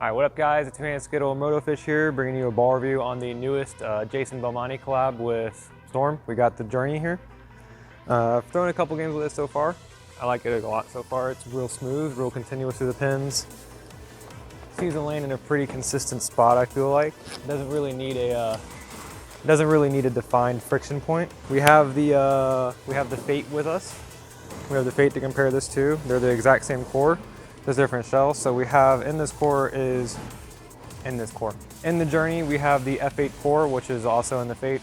Alright, what up guys? It's me, Skittle Motofish here, bringing you a ball review on the newest Jason Belmonte collab with Storm. We got the Journey here. I've thrown a couple games with it so far. I like it a lot so far. It's real smooth, real continuous through the pins. Seems to land in a pretty consistent spot, I feel like. It doesn't really need a defined friction point. We have the Fate with us. We have the Fate to compare this to. They're the exact same core. There's different shells. So we have in this core. In the Journey, we have the F8 core, which is also in the Fate.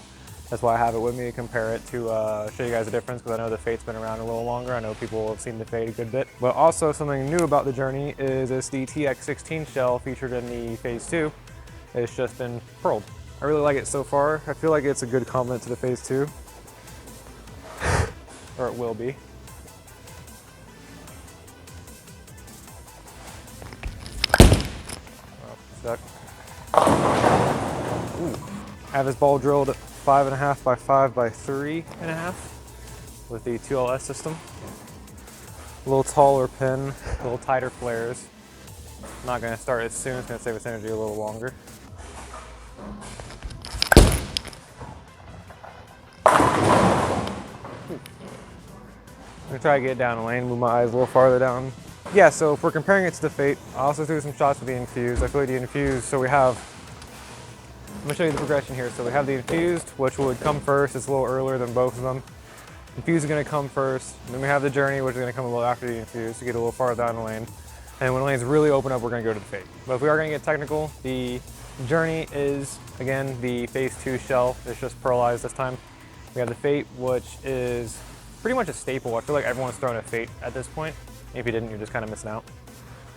That's why I have it with me to compare it to show you guys the difference, because I know the Fate's been around a little longer. I know people have seen the Fate a good bit. But also something new about the Journey is it's the TX16 shell featured in the Phaze II. It's just been pearled. I really like it so far. I feel like it's a good complement to the Phaze II. Or it will be. Stuck. Ooh. I have this ball drilled at 5.5 by 5 by 3.5 with the 2LS system. A little taller pin, a little tighter flares. I'm not going to start as soon, it's going to save us energy a little longer. I'm going to try to get down the lane, move my eyes a little farther down. Yeah, so if we're comparing it to the Fate, I also threw some shots with the Infused. I feel like the Infused, so we have, I'm gonna show you the progression here. So we have the Infused, which would come first. It's a little earlier than both of them. Infused is gonna come first. Then we have the Journey, which is gonna come a little after the Infused to get a little farther down the lane. And when the lanes really open up, we're gonna go to the Fate. But if we are gonna get technical, the Journey is, again, the Phaze II shell. It's just pearlized this time. We have the Fate, which is pretty much a staple. I feel like everyone's throwing a Fate at this point. If you didn't, you're just kind of missing out.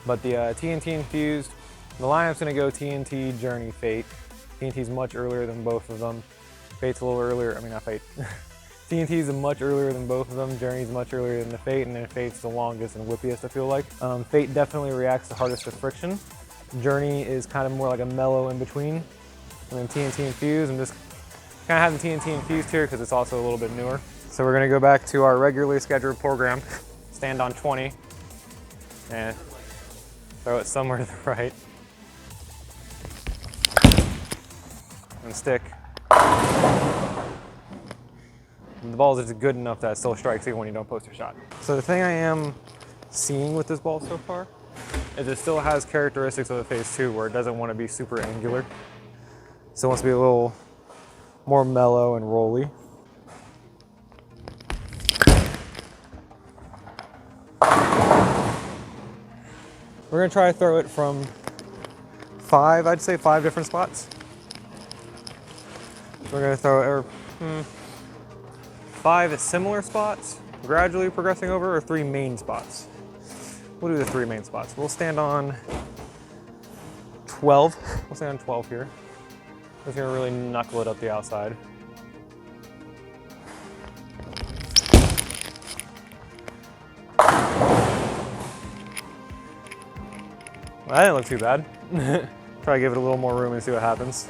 But the TNT Infused, the lineup's gonna go TNT, Journey, Fate. TNT's much earlier than both of them. Fate's a little earlier, I mean not Fate. TNT's much earlier than both of them. Journey's much earlier than the Fate, and then Fate's the longest and whippiest, I feel like. Fate definitely reacts the hardest to friction. Journey is kind of more like a mellow in between. And then TNT Infused, I'm just kind of having TNT Infused here because it's also a little bit newer. So we're gonna go back to our regularly scheduled program. Stand on 20 and throw it somewhere to the right and stick. And the ball is just good enough that it still strikes even when you don't post your shot. So the thing I am seeing with this ball so far is it still has characteristics of the Phaze II where it doesn't want to be super angular. So it wants to be a little more mellow and rolly. We're gonna try to throw it from I'd say 5 different spots. We're gonna throw it 5 similar spots, gradually progressing over, or 3 main spots. We'll do the 3 main spots. We'll stand on 12. We'll stand on 12 here. Just gonna really knuckle it up the outside. Well, that didn't look too bad. Try to give it a little more room and see what happens.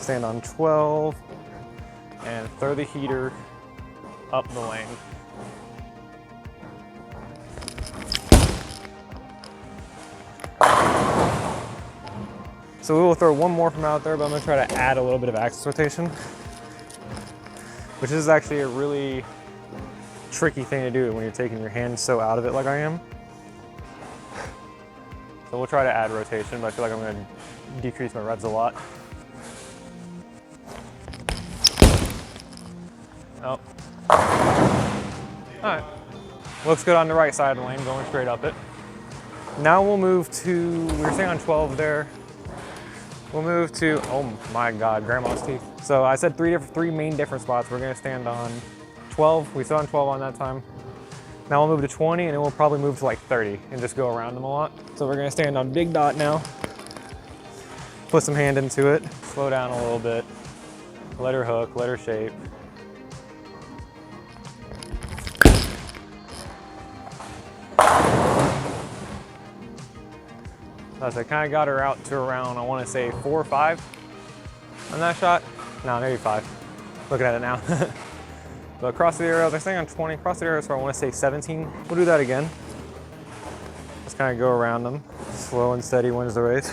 Stand on 12 and throw the heater up the lane. So we will throw one more from out there, but I'm gonna try to add a little bit of axis rotation, which is actually a really tricky thing to do when you're taking your hand so out of it like I am. So we'll try to add rotation, but I feel like I'm going to decrease my revs a lot. Oh. Alright. Looks good on the right side of the lane, going straight up it. Now we'll move to, we were staying on 12 there. We'll move to, oh my God, grandma's teeth. So I said 3 main different spots. We're going to stand on 12. We stood on 12 on that time. Now we'll move to 20, and then we'll probably move to like 30 and just go around them a lot. So we're gonna stand on big dot now. Put some hand into it. Slow down a little bit. Let her hook, let her shape. So I kind of got her out to around, I want to say 4 or 5 on that shot. No, maybe 5. Looking at it now. But across the arrows, I stay on 20. Across the arrows for I want to say 17. We'll do that again. Just kind of go around them. Slow and steady wins the race.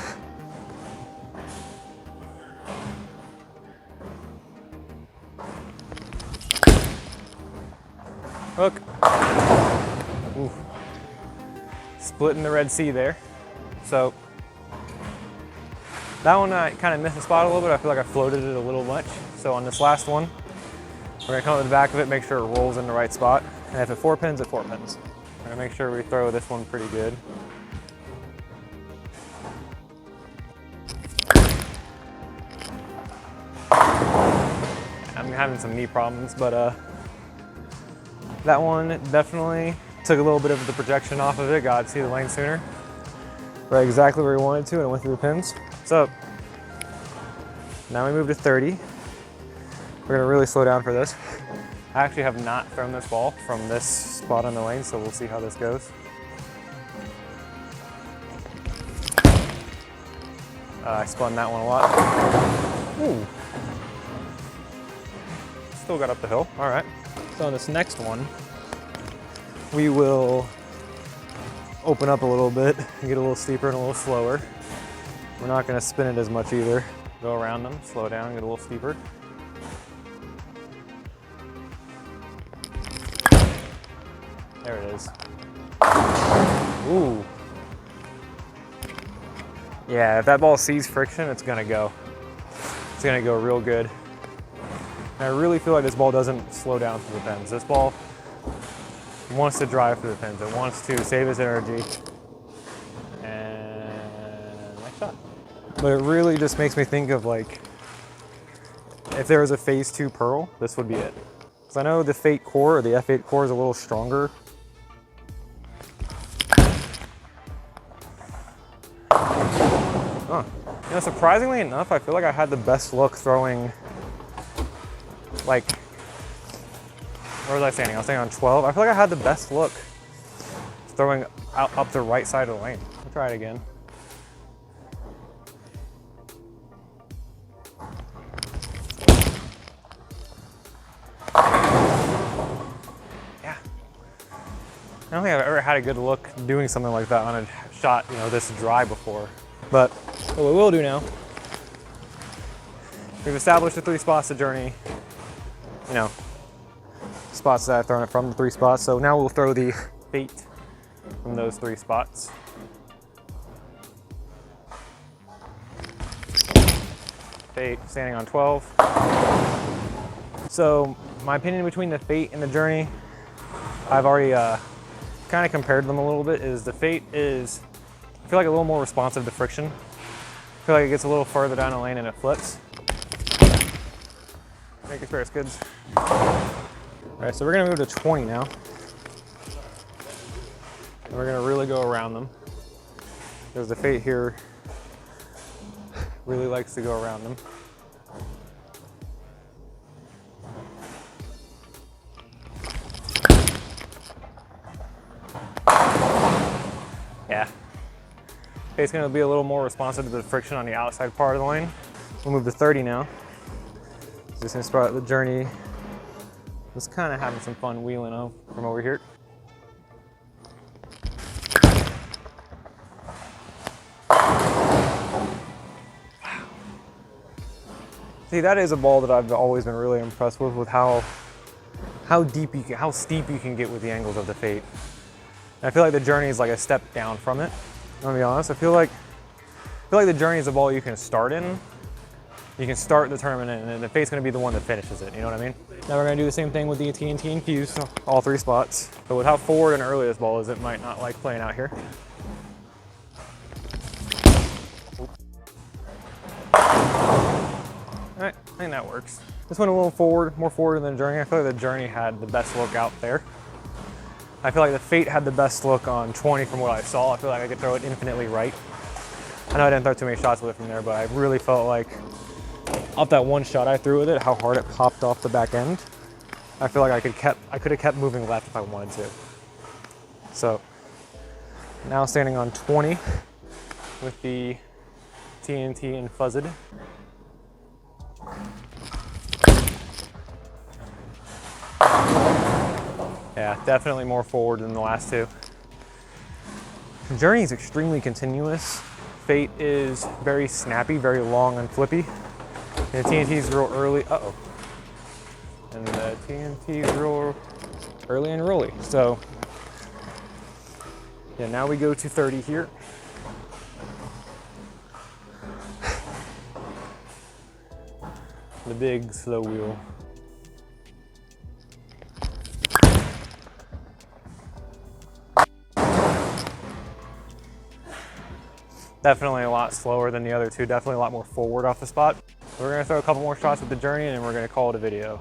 Hook. Ooh. Splitting the Red Sea there. So that one I kind of missed the spot a little bit. I feel like I floated it a little much. So on this last one, we're gonna come to the back of it, make sure it rolls in the right spot. And if it 4 pins, it 4 pins. We're gonna make sure we throw this one pretty good. I'm having some knee problems, but that one definitely took a little bit of the projection off of it. Got to see the lane sooner. Right exactly where we wanted to, and it went through the pins. So now we move to 30. We're gonna really slow down for this. I actually have not thrown this ball from this spot on the lane, so we'll see how this goes. I spun that one a lot. Ooh. Still got up the hill, all right. So on this next one, we will open up a little bit and get a little steeper and a little slower. We're not gonna spin it as much either. Go around them, slow down, get a little steeper. There it is. Ooh. Yeah, if that ball sees friction, it's gonna go. It's gonna go real good. And I really feel like this ball doesn't slow down through the pins. This ball wants to drive through the pins. It wants to save its energy. And nice shot. But it really just makes me think of, like, if there was a Phaze II Pearl, this would be it. Because I know the Fate core, or the F8 core, is a little stronger. Huh. You know, surprisingly enough, I feel like I had the best luck throwing, like, where was I standing? I was standing on 12. I feel like I had the best look throwing out up the right side of the lane. I'll try it again. Yeah. I don't think I've ever had a good look doing something like that on a shot, you know, this dry before. But what we will do now, we've established the 3 spots to journey, you know, spots that I've thrown it from, the 3 spots. So now we'll throw the Fate from those 3 spots. Fate standing on 12. So my opinion between the Fate and the Journey, I've already kind of compared them a little bit, is the Fate is, I feel like, a little more responsive to friction. I feel like it gets a little further down the lane and it flips. Make your spare skids. All right, so we're gonna move to 20 now. And we're gonna really go around them, because the Fate here really likes to go around them. Yeah. Fate's gonna be a little more responsive to the friction on the outside part of the lane. We'll move to 30 now. Just gonna start the Journey. Just kind of having some fun wheeling from over here. See, that is a ball that I've always been really impressed with how deep you can, how steep you can get with the angles of the Fate. And I feel like the Journey is like a step down from it. I'm gonna be honest. I feel like the Journey is a ball you can start in. You can start the tournament in, and the Fate's gonna be the one that finishes it. You know what I mean? Now we're gonna do the same thing with the TNT Infused, all 3 spots. But with how forward and early this ball is, it might not like playing out here. All right, I think that works. This one a little forward, more forward than the Journey. I feel like the Journey had the best look out there. I feel like the Fate had the best look on 20 from what I saw. I feel like I could throw it infinitely right. I know I didn't throw too many shots with it from there, but I really felt like off that one shot I threw with it, how hard it popped off the back end. I feel like I could have kept moving left if I wanted to. So now standing on 20 with the TNT Infused. Yeah, definitely more forward than the last 2. Journey is extremely continuous. Fate is very snappy, very long and flippy. And the TNT is real early. Uh-oh. And the TNT is real early and rolly. So, yeah, now we go to 30 here. The big slow wheel. Definitely a lot slower than the other two, definitely a lot more forward off the spot. We're gonna throw a couple more shots with the Journey and we're gonna call it a video.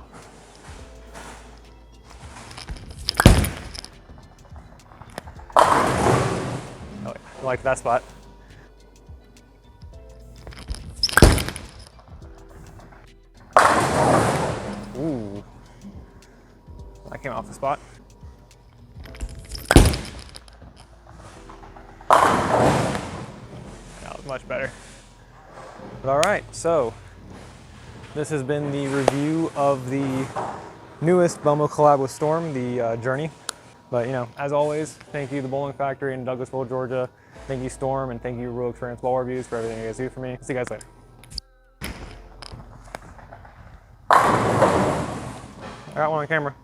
Oh, yeah. I like that spot. Ooh. That came off the spot. That was much better. But all right, so this has been the review of the newest Belmo collab with Storm, the Journey. But you know, as always, thank you the Bowling Factory in Douglasville, Georgia. Thank you Storm, and thank you Real Experience Ball Reviews for everything you guys do for me. See you guys later. I got one on camera.